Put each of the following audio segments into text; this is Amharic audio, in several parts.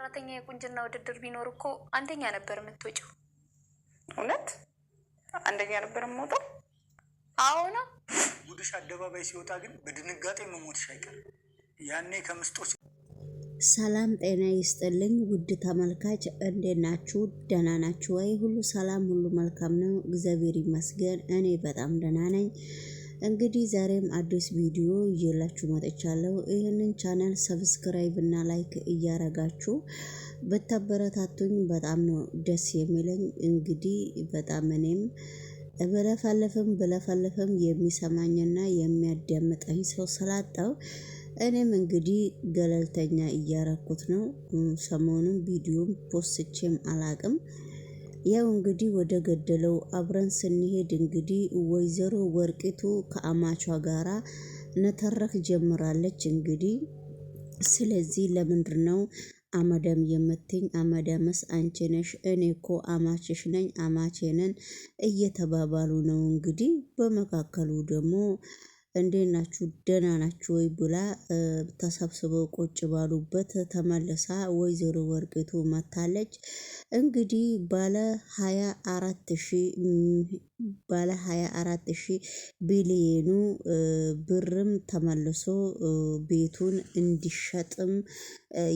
ሰራተኛ የቁንጅና ውድድር ቢኖር እኮ አንደኛ ነበር የምትወጪው። እውነት አንደኛ ነበር የምወጣው? አዎና። ጉድሽ አደባባይ ሲወጣ ግን በድንጋጤ መሞትሽ አይቀርም። ያኔ ከምስጦች። ሰላም ጤና ይስጥልኝ ውድ ተመልካች፣ እንዴት ናችሁ? ደህና ናችሁ ወይ? ሁሉ ሰላም፣ ሁሉ መልካም ነው፣ እግዚአብሔር ይመስገን። እኔ በጣም ደህና ነኝ። እንግዲህ ዛሬም አዲስ ቪዲዮ ይዤላችሁ መጥቻለሁ። ይህንን ቻናል ሰብስክራይብ እና ላይክ እያረጋችሁ ብታበረታቱኝ በጣም ነው ደስ የሚለኝ። እንግዲህ በጣም እኔም ብለፈልፍም የሚሰማኝና የሚያዳምጠኝ ሰው ስላጣው እኔም እንግዲህ ገለልተኛ እያረኩት ነው። ሰሞኑን ቪዲዮም ፖስትቼም አላቅም። ያው እንግዲህ ወደ ገደለው አብረን ስንሄድ እንግዲህ ወይዘሮ ወርቂቱ ከአማቿ ጋራ ነተረክ ጀምራለች። እንግዲህ ስለዚህ ለምንድን ነው አመዳም የምትኝ? አመዳምስ አንቺ ነሽ፣ እኔ እኮ አማችሽ ነኝ፣ አማቼንን እየተባባሉ ነው። እንግዲህ በመካከሉ ደግሞ እንዴት ናችሁ ደህና ናችሁ ወይ ብላ ተሰብስበው ቁጭ ባሉበት ተመልሳ ወይዘሮ ወርቂቱ መታለች። እንግዲህ ባለ 24,000 ቢሊዮኑ ብርም ተመልሶ ቤቱን እንዲሸጥም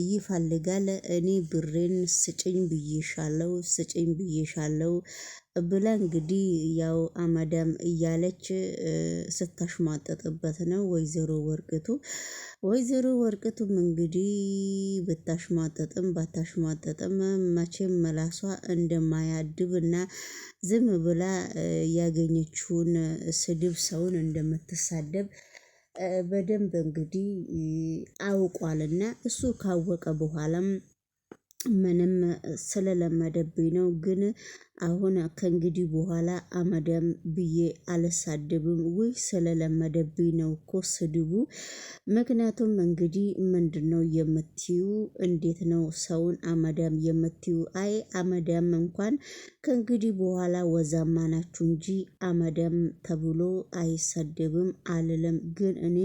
ይፈልጋል። እኔ ብሬን ስጭኝ ብዬሻለው ብላ እንግዲህ ያው አመዳም እያለች ስታሽሟጠጥበት ነው ወይዘሮ ወርቂቱም እንግዲህ ባታሽሟጠጥም መቼም መላሷ እንደማያድብ እና ዝም ብላ ያገኘችውን ስድብ ሰውን እንደምትሳደብ በደንብ እንግዲህ አውቋልና እሱ ካወቀ በኋላም ምንም ስለለመደብኝ ነው። ግን አሁን ከእንግዲህ በኋላ አመዳም ብዬ አልሳደብም ወይ ስለለመደብኝ ነው እኮ ስድቡ። ምክንያቱም እንግዲህ ምንድነው የምትዩ? እንዴት ነው ሰውን አመዳም የምትዩ? አይ አመዳም እንኳን ከእንግዲህ በኋላ ወዛማ ናችሁ እንጂ አመዳም ተብሎ አይሰደብም አልልም። ግን እኔ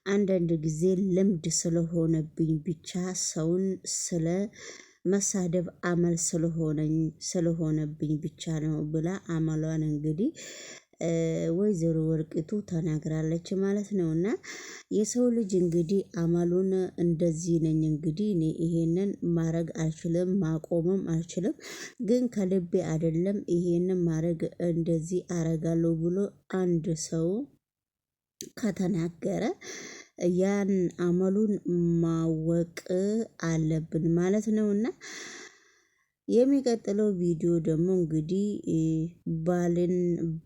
አንዳንድ ጊዜ ልምድ ስለሆነብኝ ብቻ ሰውን ስለ መሳደብ አመል ስለሆነብኝ ብቻ ነው ብላ አመሏን እንግዲህ ወይዘሮ ወርቂቱ ተናግራለች ማለት ነው። እና የሰው ልጅ እንግዲህ አመሉን እንደዚህ ነኝ እንግዲህ እኔ ይሄንን ማድረግ አልችልም፣ ማቆምም አልችልም። ግን ከልቤ አይደለም ይሄንን ማድረግ እንደዚህ አረጋለሁ ብሎ አንድ ሰው ከተናገረ ያን አመሉን ማወቅ አለብን ማለት ነው። እና የሚቀጥለው ቪዲዮ ደግሞ እንግዲህ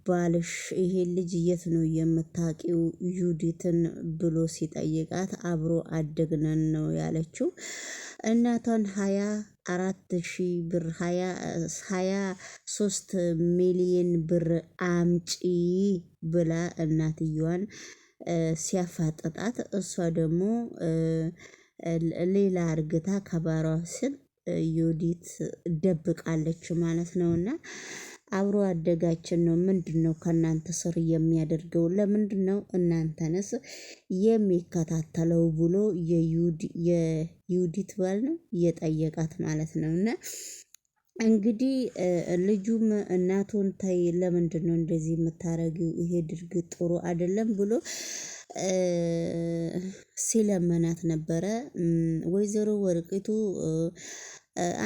ባልሽ ይሄ ልጅ የት ነው የምታውቂው ዩዲትን ብሎ ሲጠይቃት አብሮ አደግነን ነው ያለችው። እናቷን 24,000 ብር 23 ሚሊዮን ብር አምጪ ብላ እናትየዋን ሲያፋጥጣት እሷ ደግሞ ሌላ እርግታ ከባሯ ስል ዩዲት ደብቃለች ማለት ነው። እና አብሮ አደጋችን ነው ምንድነው ከእናንተ ስር የሚያደርገው? ለምንድነው እናንተንስ የሚከታተለው ብሎ የዩዲት ባል ነው የጠየቃት ማለት ነው። እና እንግዲህ ልጁም እናቱን ታይ ለምንድን ነው እንደዚህ የምታረጊው? ይሄ ድርጊት ጥሩ አይደለም ብሎ ሲለመናት ነበረ። ወይዘሮ ወርቂቱ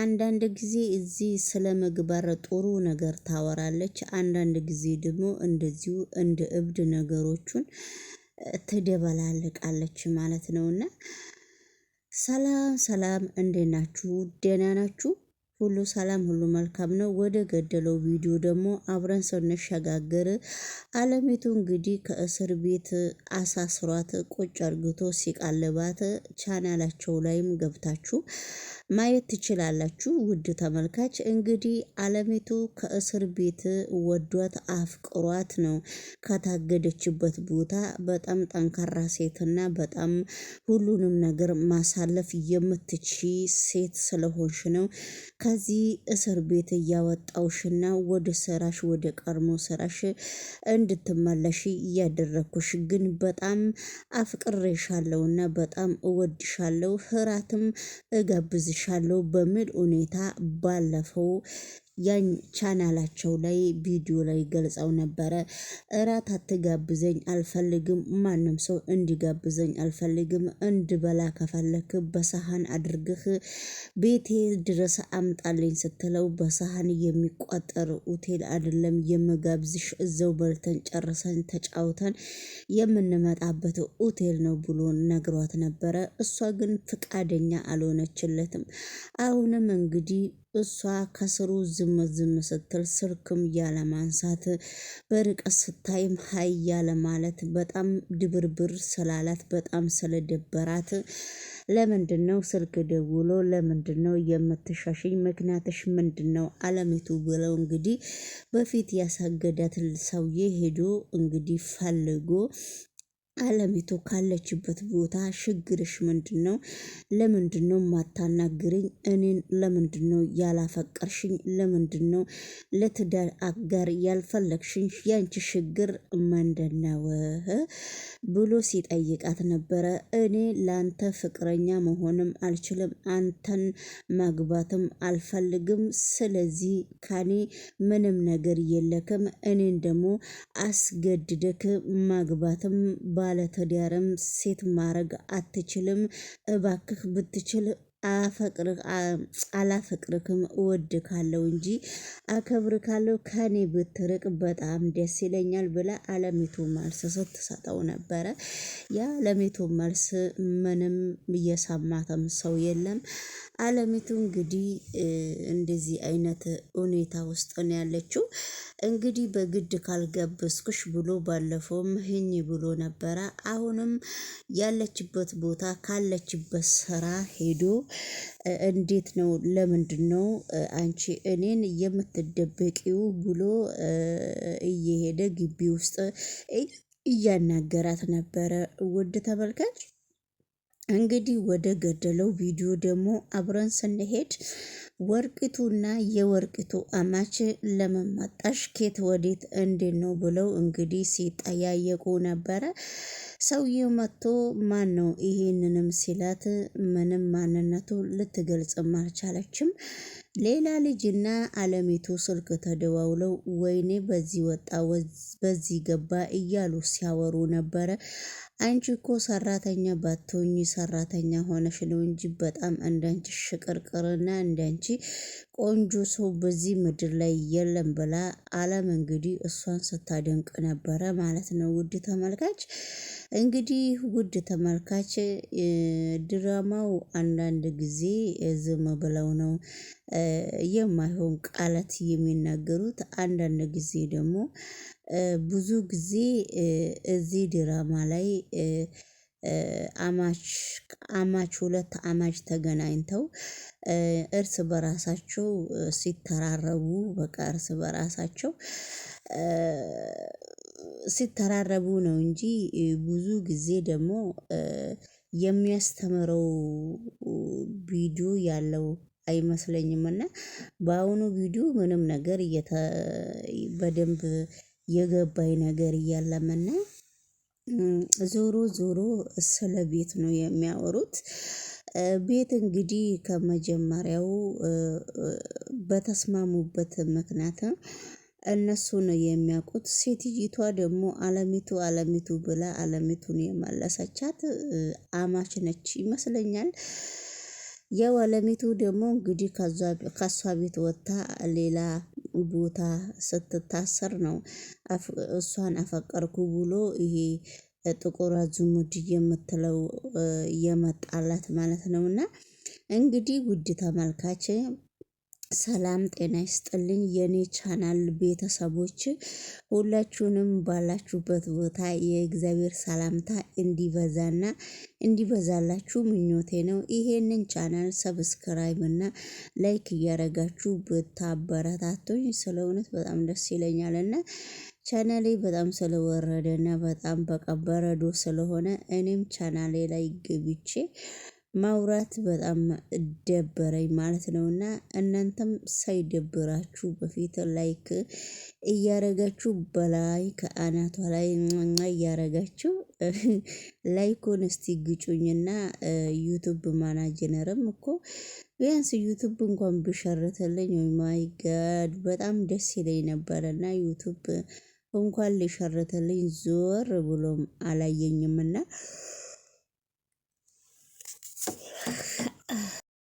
አንዳንድ ጊዜ እዚህ ስለ ምግባር ጥሩ ነገር ታወራለች፣ አንዳንድ ጊዜ ደግሞ እንደዚሁ እንደ እብድ ነገሮቹን ትደበላልቃለች ማለት ነውና ሰላም እንዴት ናችሁ? ደህና ናችሁ? ሁሉ ሰላም፣ ሁሉ መልካም ነው። ወደ ገደለው ቪዲዮ ደግሞ አብረን ስንሸጋገር አለሚቱ እንግዲህ ከእስር ቤት አሳስሯት ቁጭ አርግቶ ሲቃልባት ቻናላቸው ላይም ገብታችሁ ማየት ትችላላችሁ። ውድ ተመልካች እንግዲህ አለሚቱ ከእስር ቤት ወዷት አፍቅሯት ነው ከታገደችበት ቦታ በጣም ጠንካራ ሴትና በጣም ሁሉንም ነገር ማሳለፍ የምትችይ ሴት ስለሆንሽ ነው ከዚህ እስር ቤት እያወጣውሽና ወደ ስራሽ ወደ ቀድሞ ስራሽ እንድትመለሽ እያደረግኩሽ ግን በጣም አፍቅሬሻለሁና በጣም እወድሻለሁ፣ እራትም እጋብዝሻለሁ በሚል ሁኔታ ባለፈው ያን ቻናላቸው ላይ ቪዲዮ ላይ ገልጸው ነበረ። እራት አትጋብዘኝ አልፈልግም፣ ማንም ሰው እንዲጋብዘኝ አልፈልግም፣ እንድበላ ከፈለክ በሰሃን አድርግህ ቤቴ ድረስ አምጣልኝ ስትለው በሰሃን የሚቆጠር ሆቴል አይደለም የምጋብዝሽ፣ እዛው በልተን ጨርሰን ተጫውተን የምንመጣበት ሆቴል ነው ብሎ ነግሯት ነበረ። እሷ ግን ፍቃደኛ አልሆነችለትም። አሁንም እንግዲህ እሷ ከስሩ ዝም ስትል ስልክም ያለ ማንሳት በርቀት ስታይም ሀይ ያለ ማለት በጣም ድብርብር ስላላት በጣም ስለደበራት ለምንድነው ስልክ ደውሎ ለምንድነው የምትሻሽኝ? ምክንያትሽ ምንድነው? አለሚቱ ብለው እንግዲህ በፊት ያሳገዳት ሰውዬ ሄዶ እንግዲህ ፈልጎ አለሚቱ ካለችበት ቦታ ችግርሽ ምንድነው? ለምንድነው ማታናግሪኝ? እኔን ለምንድነው ያላፈቀርሽኝ? ለምንድነው ለትዳር አጋር ያልፈለግሽኝ? ያንቺ ችግር ምንድነው ብሎ ሲጠይቃት ነበረ። እኔ ላንተ ፍቅረኛ መሆንም አልችልም፣ አንተን ማግባትም አልፈልግም። ስለዚህ ካኔ ምንም ነገር የለክም። እኔን ደግሞ አስገድደክ ማግባትም ባለትዳርም ሴት ማድረግ አትችልም። እባክህ ብትችል አላፈቅርክም፣ እወድካለሁ እንጂ አከብርካለሁ፣ ከኔ ብትርቅ በጣም ደስ ይለኛል ብላ አለሚቱ መልስ ስትሰጠው ነበረ። የአለሚቱ መልስ ምንም እየሰማትም ሰው የለም። አለሚቱ እንግዲህ እንደዚህ አይነት ሁኔታ ውስጥ ነው ያለችው። እንግዲህ በግድ ካልጋበዝኩሽ ብሎ ባለፈውም ህኝ ብሎ ነበረ። አሁንም ያለችበት ቦታ ካለችበት ስራ ሄዶ እንዴት ነው ለምንድን ነው አንቺ እኔን የምትደበቂው ብሎ እየሄደ ግቢ ውስጥ እያናገራት ነበረ። ውድ ተመልካች እንግዲህ ወደ ገደለው ቪዲዮ ደግሞ አብረን ስንሄድ ወርቂቱና የወርቂቱ አማች ለመማጣሽ ኬት ወዴት እንዴት ነው ብለው እንግዲህ ሲጠያየቁ ነበረ። ሰውዬው መጥቶ ማን ነው ይሄንንም ሲላት ምንም ማንነቱ ልትገልጽም አልቻለችም። ሌላ ልጅና አለሚቱ ስልክ ተደዋውለው ወይኔ በዚህ ወጣ በዚህ ገባ እያሉ ሲያወሩ ነበረ። አንቺ እኮ ሰራተኛ ባትሆኚ ሰራተኛ ሆነሽ ነው እንጂ በጣም እንዳንቺ ሽቅርቅርና እንዳንቺ ቆንጆ ሰው በዚህ ምድር ላይ የለም ብላ አለም እንግዲህ እሷን ስታደንቅ ነበረ ማለት ነው። ውድ ተመልካች እንግዲህ ውድ ተመልካች ድራማው አንዳንድ ጊዜ ዝም ብለው ነው የማይሆን ቃላት የሚናገሩት። አንዳንድ ጊዜ ደግሞ ብዙ ጊዜ እዚህ ድራማ ላይ አማች ሁለት አማች ተገናኝተው እርስ በራሳቸው ሲተራረቡ በቃ እርስ በራሳቸው ሲተራረቡ ነው እንጂ ብዙ ጊዜ ደግሞ የሚያስተምረው ቪዲዮ ያለው አይመስለኝም። እና በአሁኑ ቪዲዮ ምንም ነገር በደንብ የገባኝ ነገር እያለምና ዞሮ ዞሮ ስለ ቤት ነው የሚያወሩት። ቤት እንግዲህ ከመጀመሪያው በተስማሙበት ምክንያት እነሱ ነው የሚያውቁት። ሴትይቷ ደግሞ አለሚቱ ብላ አለሚቱን የመለሰቻት አማች ነች ይመስለኛል። ያው አለሚቱ ደግሞ እንግዲህ ከሷ ቤት ወጥታ ሌላ ቦታ ስትታሰር ነው እሷን አፈቀርኩ ብሎ ይሄ ጥቁር አዝሙድ የምትለው የመጣላት ማለት ነውና እንግዲህ ውድ ተመልካች ሰላም ጤና ይስጥልኝ የኔ ቻናል ቤተሰቦች ሁላችሁንም ባላችሁበት ቦታ የእግዚአብሔር ሰላምታ እንዲበዛና እንዲበዛላችሁ ምኞቴ ነው። ይሄንን ቻናል ሰብስክራይብ እና ላይክ እያረጋችሁ ብታበረታቱኝ ስለ እውነት በጣም ደስ ይለኛልና ቻናሌ በጣም ስለወረደና በጣም በቃ በረዶ ስለሆነ እኔም ቻናሌ ላይ ገብቼ ማውራት በጣም ደበረኝ ማለት ነው። እና እናንተም ሳይደብራችሁ በፊት ላይክ እያረጋችሁ በላይ ከአናቷ ላይ እያረጋችሁ ላይኩን እስቲ ግጩኝና ዩቱብ ማናጀነርም እኮ ቢያንስ ዩቱብ እንኳን ብሸርትልኝ ወይ ማይ ጋድ በጣም ደስ ይለኝ ነበረና ዩቱብ እንኳን ሊሸርትልኝ ዞር ብሎም አላየኝምና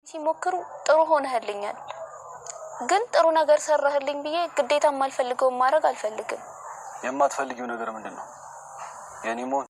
ሲሞክሩ ጥሩ ሆነህልኛል። ግን ጥሩ ነገር ሰራህልኝ ብዬ ግዴታ የማልፈልገው ማድረግ አልፈልግም። የማትፈልጊው ነገር ምንድነው? የኔ ሞት